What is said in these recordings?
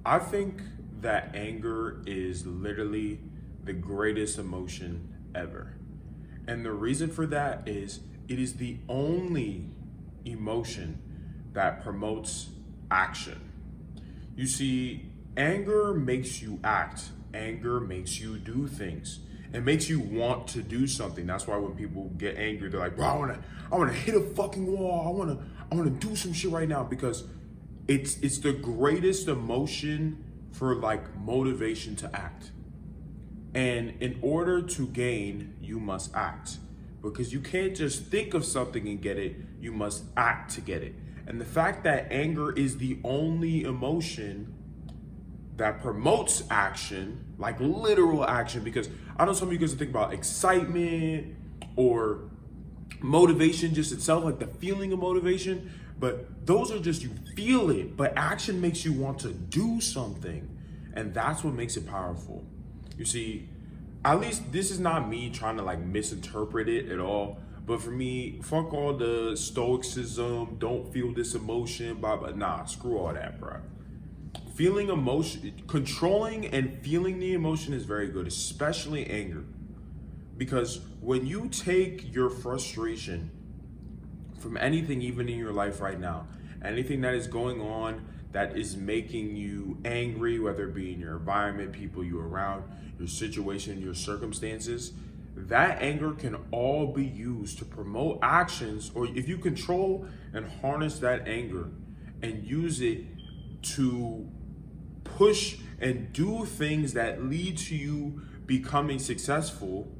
I think that anger is literally the greatest emotion ever. And the reason for that is it is the only emotion that promotes action. You see, anger makes you act. Anger makes you do things. It makes you want to do something. That's why when people get angry, they're like, "Bro, I wanna hit a fucking wall. I wanna do some shit right now," because it's the greatest emotion for like motivation to act. And in order to gain, you must act. Because you can't just think of something and get it, you must act to get it. And the fact that anger is the only emotion that promotes action, like literal action, because I know some of you guys think about excitement or motivation just itself, like the feeling of motivation, but those are just you feel it, but action makes you want to do something. And that's what makes it powerful. You see, at least this is not me trying to like misinterpret it at all. But for me, fuck all the stoicism, don't feel this emotion, blah, blah. Nah, screw all that, bro. Feeling emotion, controlling and feeling the emotion is very good, especially anger. Because when you take your frustration from anything, even in your life right now, anything that is going on that is making you angry, whether it be in your environment, people you're around, your situation, your circumstances, that anger can all be used to promote actions, or if you control and harness that anger and use it to push and do things that lead to you becoming successful,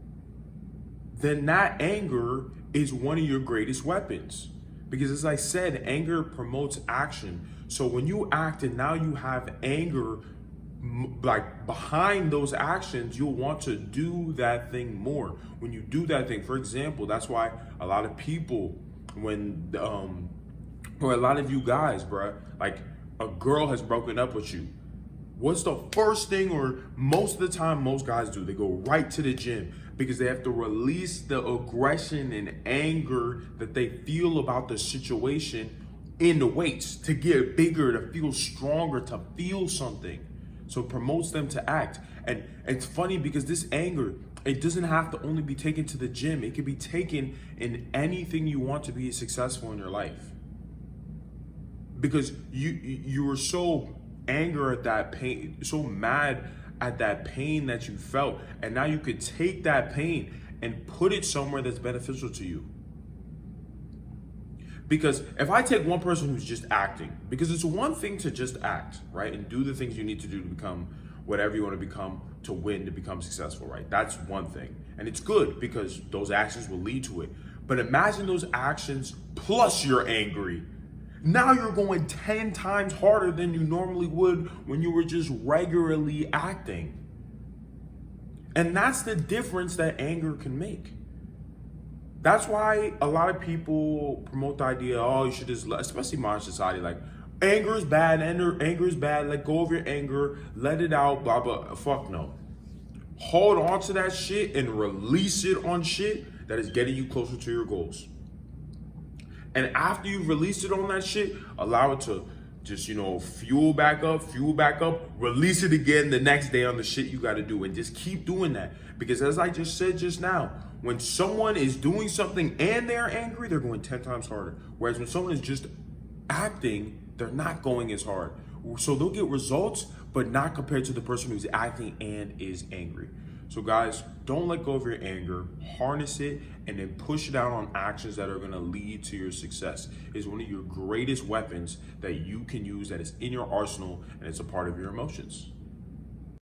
then that anger is one of your greatest weapons. Because as I said, anger promotes action. So when you act and now you have anger like behind those actions, you'll want to do that thing more. When you do that thing, for example, that's why a lot of people, or a lot of you guys, bruh, like a girl has broken up with you. What's the first thing, or most of the time, most guys do? They go right to the gym because they have to release the aggression and anger that they feel about the situation in the weights to get bigger, to feel stronger, to feel something. So it promotes them to act. And it's funny because this anger, it doesn't have to only be taken to the gym. It can be taken in anything you want to be successful in your life. Because you were so angry at that pain, so mad at that pain that you felt, and now you could take that pain and put it somewhere that's beneficial to you. Because if I take one person who's just acting, because it's one thing to just act, right? And do the things you need to do to become whatever you want to become, to win, to become successful, right? That's one thing. And it's good because those actions will lead to it. But imagine those actions plus you're angry. Now you're going 10 times harder than you normally would when you were just regularly acting. And that's the difference that anger can make. That's why a lot of people promote the idea, oh, you should just, especially modern society, like, anger is bad, anger is bad, let go of your anger, let it out, blah, blah. Fuck no. Hold on to that shit and release it on shit that is getting you closer to your goals. And after you've released it on that shit, allow it to just, fuel back up, release it again the next day on the shit you got to do. And just keep doing that. Because as I just said just now, when someone is doing something and they're angry, they're going 10 times harder. Whereas when someone is just acting, they're not going as hard. So they'll get results, but not compared to the person who's acting and is angry. So guys, don't let go of your anger, harness it, and then push it out on actions that are gonna lead to your success. It's one of your greatest weapons that you can use, that is in your arsenal, and it's a part of your emotions.